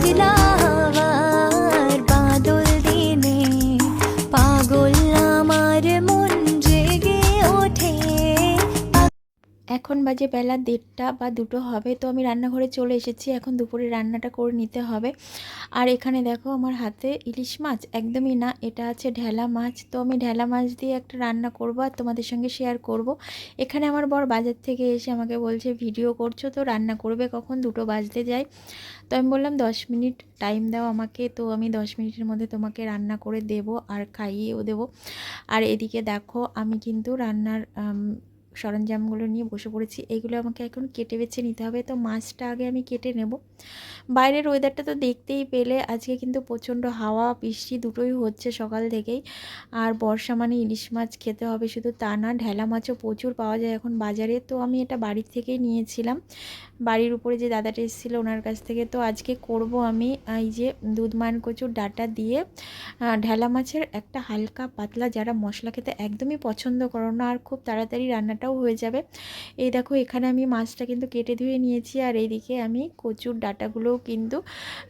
মেঘলা হাওয়ার বাদল দিনে পাগল আমার মন জেগে ওঠে। এখন বাজে বেলা 1:30 বা 2টো হবে। তো আমি রান্নাঘরে চলে এসেছি, এখন দুপুরে রান্নাটা করে নিতে হবে। আর এখানে দেখো আমার হাতে ইলিশ মাছ, একদমই না, এটা আছে ঢেলা মাছ। তো আমি ঢেলা মাছ দিয়ে একটা রান্না করব আর তোমাদের সঙ্গে শেয়ার করব। এখানে আমার বর বাজার থেকে এসে আমাকে বলছে ভিডিও করছো তো রান্না করবে কখন, 2টো বাজতে যায়। তো আমি বললাম 10 মিনিট টাইম দাও আমাকে, তো আমি 10 মিনিটের মধ্যে তোমাকে রান্না করে দেব আর খাইয়েও দেব। আর এদিকে দেখো আমি কিন্তু রান্নার সরঞ্জামগুলো নিয়ে বসে পড়েছি। এইগুলো আমাকে এখন কেটে বেছে নিতে হবে। তো মাছটা আগে আমি কেটে নেব। বাইরের ওয়েদারটা তো দেখতেই পেলে, আজকে কিন্তু প্রচণ্ড হাওয়া বৃষ্টি দুটোই হচ্ছে সকাল থেকেই। আর বর্ষা মানে ইলিশ মাছ খেতে হবে, শুধু তা না, ঢেলা মাছও প্রচুর পাওয়া যায় এখন বাজারে। তো আমি এটা বাড়ির থেকেই নিয়েছিলাম, বাড়ির উপরে যে দাদাটা এসেছিলো ওনার কাছ থেকে। তো আজকে করব আমি এই যে দুধমান কচুর ডাঁটা দিয়ে ঢেলা মাছের একটা হালকা পাতলা, যারা মশলা খেতে একদমই পছন্দ করো না, আর খুব তাড়াতাড়ি রান্নাটাও হয়ে যাবে। এই দেখো এখানে আমি মাছটা কিন্তু কেটে ধুয়ে নিয়েছি, আর এইদিকে আমি কচুর ডাঁটাগুলোও কিন্তু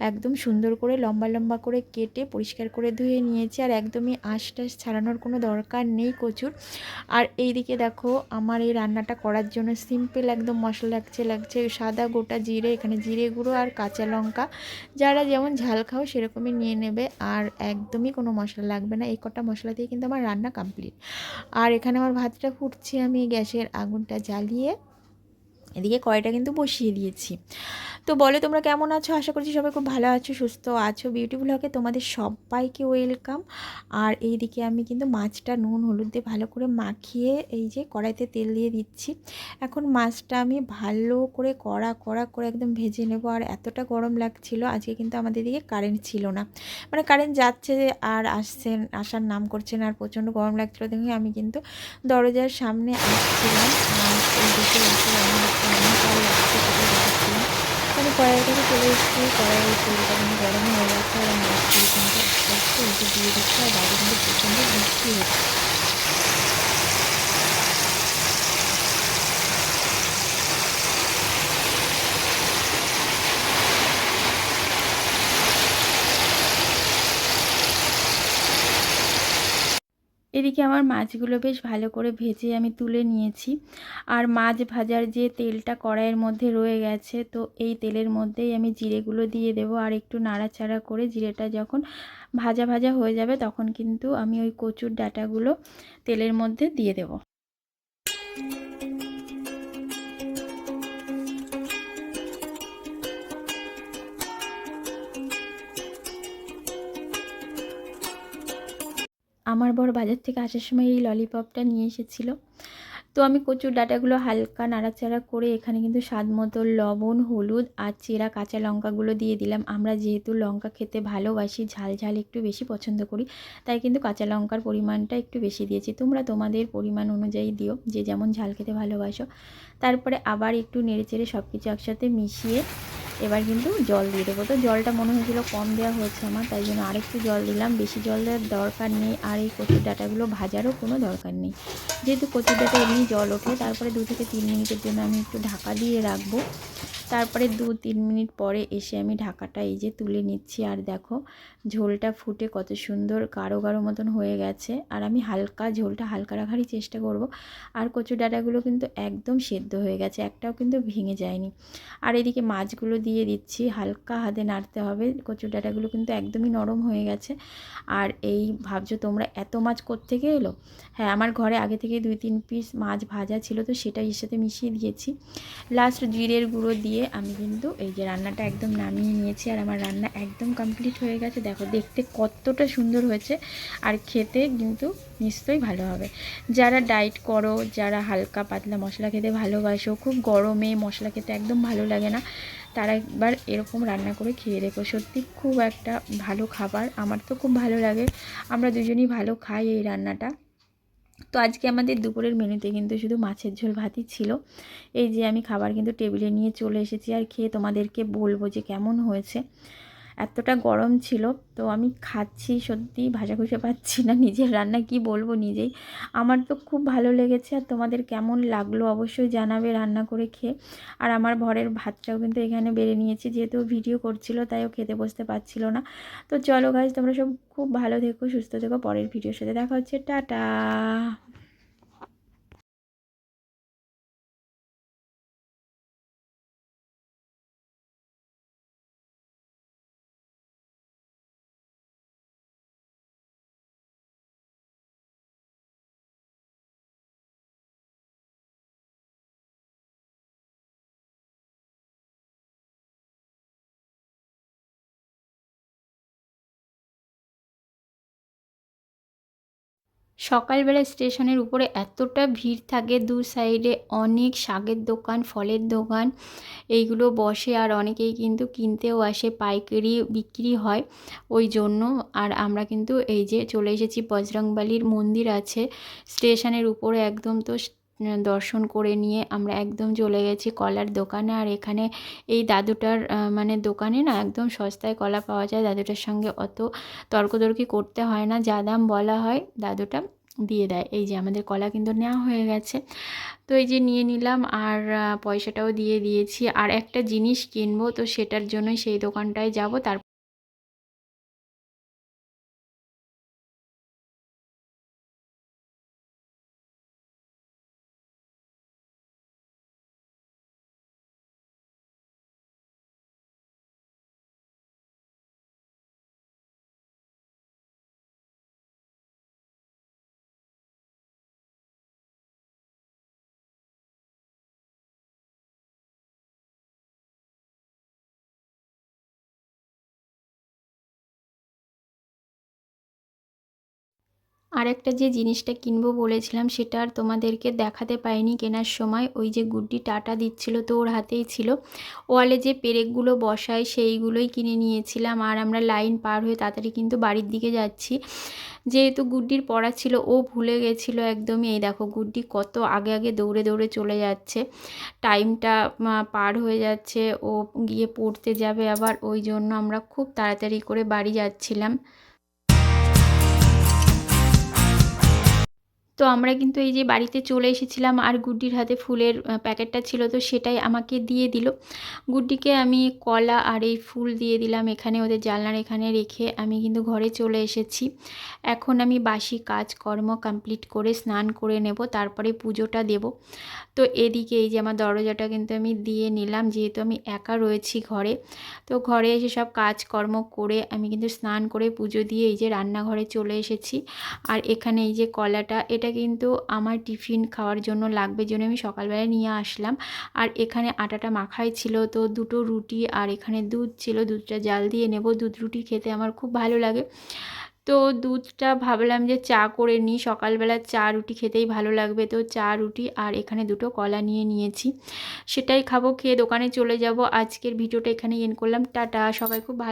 একদম সুন্দর করে লম্বা লম্বা করে কেটে পরিষ্কার করে ধুয়ে নিয়েছি। আর একদমই আঁশ টাশ ছাড়ানোর কোনো দরকার নেই কচুর। আর এইদিকে দেখো আমার এই রান্নাটা করার জন্য সিম্পল একদম মশলা লাগছে সাদা গোটা জিরে, এখানে জিরে গুঁড়ো আর কাঁচা লঙ্কা, যারা যেমন ঝাল খাও সেরকমই নিয়ে নেবে। আর একদমই কোনো মশলা লাগবে না, এই কটা মশলা দিয়ে কিন্তু আমার রান্না কমপ্লিট। আর এখানে আমার ভাতটা ফুটছে, আমি গ্যাসের আগুনটা জ্বালিয়ে এদিকে কড়াইটা কিন্তু বসিয়ে দিয়েছি। তো বলো তোমরা কেমন আছো? আশা করছি সবাই খুব ভালো আছো, সুস্থ আছো। বিউটিফুল ব্লগে তোমাদের সবাইকে ওয়েলকাম। আর এইদিকে আমি কিন্তু মাছটা নুন হলুদ দিয়ে ভালো করে মাখিয়ে এই যে কড়াইতে তেল দিয়ে দিচ্ছি। এখন মাছটা আমি ভালো করে কড়া কড়া করে একদম ভেজে নেব। আর এতটা গরম লাগছিল, আজকে কিন্তু আমাদের দিকে কারেন্ট ছিল না, মানে কারেন্ট যাচ্ছে আর আসার নাম করছে না, আর প্রচণ্ড গরম লাগছিলো দেখে আমি কিন্তু দরজার সামনে আসছিলাম। আর এই দিকে এসে অন্ধকার লাগছে সেটা দেখেছিলাম। আমি কড়াইটাকে চলে এসেছি, কড়াইয়ের তেলটা কিন্তু গরম হয়ে গেছে। আর মাছগুলো কিন্তু আস্তে আস্তে উঠে দিয়ে দিচ্ছে। আর বাইরে কিন্তু প্রচণ্ড বৃষ্টি হচ্ছে। এদিকে আমার মাছগুলো বেশ ভালো করে ভেজে আমি তুলে নিয়েছি। আর মাছ ভাজার যে তেলটা কড়াইয়ের মধ্যে রয়ে গেছে, তো এই তেলের মধ্যেই আমি জিরেগুলো দিয়ে দেব। আর একটু নাড়াচাড়া করে জিরেটা যখন ভাজা ভাজা হয়ে যাবে তখন কিন্তু আমি ওই কচুর ডাঁটাগুলো তেলের মধ্যে দিয়ে দেব। আমার বর বাজার থেকে আসার সময় এই ললিপপটা নিয়ে এসেছিল। তো আমি কচুর ডাঁটাগুলো হালকা নাড়াচাড়া করে এখানে কিন্তু স্বাদ মতো লবণ, হলুদ আর চেরা কাঁচা লঙ্কাগুলো দিয়ে দিলাম। আমরা যেহেতু লঙ্কা খেতে ভালোবাসি, ঝাল ঝাল একটু বেশি পছন্দ করি, তাই কিন্তু কাঁচা লঙ্কার পরিমাণটা একটু বেশি দিয়েছি। তোমরা তোমাদের পরিমাণ অনুযায়ী দিও, যে যেমন ঝাল খেতে ভালোবাসো। তারপরে আবার একটু নেড়েচেড়ে সব কিছু একসাথে মিশিয়ে এবার কিন্তু জল দিয়ে দেবো। তো জলটা মনে হয়েছিল কম দেওয়া হয়েছে আমার, তাই জন্য আরেকটু জল দিলাম। বেশি জল দেওয়ার দরকার নেই, আর এই কচুর ডাঁটাগুলো ভাজারও কোনো দরকার নেই, যেহেতু কচুর ডাঁটা এমনি জল ওঠে। তারপরে 2 থেকে 3 মিনিটের জন্য আমি একটু ঢাকা দিয়ে রাখবো। তারপরে 2-3 মিনিট পরে এসে আমি ঢাকাটা এই যে তুলে নিচ্ছি। আর দেখো ঝোলটা ফুটে কত সুন্দর গাঢ় গাঢ় মতন হয়ে গেছে। আর আমি ঝোলটা হালকা রাখারই চেষ্টা করব। আর কচুর ডাঁটাগুলো কিন্তু একদম সেদ্ধ হয়ে গেছে, একটাও কিন্তু ভেঙে যায়নি। আর এদিকে মাছগুলো দিয়ে দিচ্ছি, হালকা হাতে নাড়তে হবে। কচুর ডাঁটাগুলো কিন্তু একদমই নরম হয়ে গেছে। আর এই ভাবছো তোমরা এত মাছ কোত্থেকে এলো? হ্যাঁ, আমার ঘরে আগে থেকে 2-3 পিস মাছ ভাজা ছিল, তো সেটা এর সাথে মিশিয়ে দিয়েছি। লাস্ট জিরের গুঁড়ো দিয়ে আমি কিন্তু এই যে রান্নাটা একদম নামিয়ে নিয়েছি। আর আমার রান্না একদম কমপ্লিট হয়ে গেছে। দেখো দেখতে কতটা সুন্দর হয়েছে, আর খেতে কিন্তু নিশ্চয়ই ভালো হবে। যারা ডায়েট করো, যারা হালকা পাতলা মশলা খেতে ভালোবাসো, খুব গরমে মশলা খেতে একদম ভালো লাগে না, তারা একবার এরকম রান্না করে খেয়ে দেখো। সত্যি খুব একটা ভালো খাবার, আমার তো খুব ভালো লাগে, আমরা দুজনেই ভালো খাই এই রান্নাটা। তো আজকে আমাদের দুপুরের মেনুতে কিন্তু শুধু মাছের ঝোল ভাতই ছিল। এই যে আমি খাবার কিন্তু টেবিলে নিয়ে চলে এসেছি, আর খেয়ে তোমাদেরকে বলবো যে কেমন হয়েছে। এতটা গরম ছিল। তো আমি খাচ্ছি, সত্যি ভাষা খুঁজে পাচ্ছি না নিজের রান্না কি বলবো নিজেই। আমার তো খুব ভালো লেগেছে, আর তোমাদের কেমন লাগলো অবশ্যই জানাবে রান্না করে খেয়ে। আর আমার বরের ভাতটাও কিন্তু এখানে বেড়ে নিয়েছি, যেহেতু ভিডিও করছিল তাই ও খেতে বসতে পারছিল না। তো চলো গাইজ, তোমরা সব খুব ভালো থেকো, সুস্থ থেকো, পরের ভিডিওর সাথে দেখা হচ্ছে, টাটা। সকালবেলা স্টেশনের উপরে এতটা ভিড় থাকে, দু সাইডে অনেক শাকের দোকান, ফলের দোকান এইগুলো বসে, আর অনেকেই কিন্তু কিনতেও আসে, পাইকারি বিক্রি হয় ওই জন্য। আর আমরা কিন্তু এই যে চলে এসেছি, বজরংবলীর মন্দির আছে স্টেশনের উপরে একদম। তো দর্শন করে নিয়ে আমরা একদম চলে গেছি কলার দোকানে। আর এখানে এই দাদুটার মানে দোকানে না একদম সস্তায় কলা পাওয়া যায়, দাদুটার সঙ্গে অত তর্কতর্কি করতে হয় না, যা দাম বলা হয় দাদুটা দিয়ে দেয়। এই যে আমাদের কলা কিন্তু নেওয়া হয়ে গেছে, তো এই যে নিয়ে নিলাম, আর পয়সাটাও দিয়ে দিয়েছি। আর একটা জিনিস কিনবো, তো সেটার জন্যই সেই দোকানটায় যাব। তারপর আরেকটা যে জিনিসটা কিনবো বলেছিলাম সেটা আর তোমাদেরকে দেখাতে পাইনি কেনার সময়। ওই যে গুড্ডি টাটা দিচ্ছিল, তো ওর হাতেই ছিল। ওয়ালে যে পেরেকগুলো বসায় সেইগুলোই কিনে নিয়েছিলাম। আর আমরা লাইন পার হয়ে তাড়াতাড়ি কিন্তু বাড়ির দিকে যাচ্ছি, যেহেতু গুড্ডির পড়া ছিল, ও ভুলে গেছিলো একদমই। এই দেখো গুড্ডি কত আগে আগে দৌড়ে দৌড়ে চলে যাচ্ছে, টাইমটা পার হয়ে যাচ্ছে, ও গিয়ে পড়তে যাবে আবার, ওই জন্য আমরা খুব তাড়াতাড়ি করে বাড়ি যাচ্ছিলাম। তো আমরা কিন্তু এই যে বাড়িতে চলে এসেছিলাম, আর গুড্ডির হাতে ফুলের প্যাকেটটা ছিল, তো সেটাই আমাকে দিয়ে দিল। গুড্ডিকে আমি কলা আর এই ফুল দিয়ে দিলাম এখানে, ওদের জানলার এখানে রেখে আমি কিন্তু ঘরে চলে এসেছি। এখন আমি বাসি কাজকর্ম কমপ্লিট করে স্নান করে নেব, তারপরে পুজোটা দেব। তো এদিকে এই যে আমার দরজাটা কিন্তু আমি দিয়ে নিলাম, যেহেতু আমি একা রয়েছি ঘরে। তো ঘরে এসে সব কাজকর্ম করে আমি কিন্তু স্নান করে পুজো দিয়ে এই যে রান্নাঘরে চলে এসেছি। আর এখানে এই যে কলাটা, এটা কিন্তু আমার টিফিন খাওয়ার জন্য লাগবে, জন্য আমি সকালবেলায় নিয়ে আসলাম। আর এখানে আটাটা মাখাই ছিল, তো দুটো রুটি আর এখানে দুধ ছিল, দুধটা জাল দিয়ে নেব। দুধ রুটি খেতে আমার খুব ভালো লাগে, তো দুধটা ভাবলাম যে চা করে নিই, সকালবেলা চা রুটি খেতেই ভালো লাগবে। তো চা রুটি আর এখানে দুটো কলা নিয়ে নিয়েছি, সেটাই খাবো, খেয়ে দোকানে চলে যাব। আজকের ভিডিওটা এখানে এন্ড করলাম, টাটা। সবাই খুব ভালো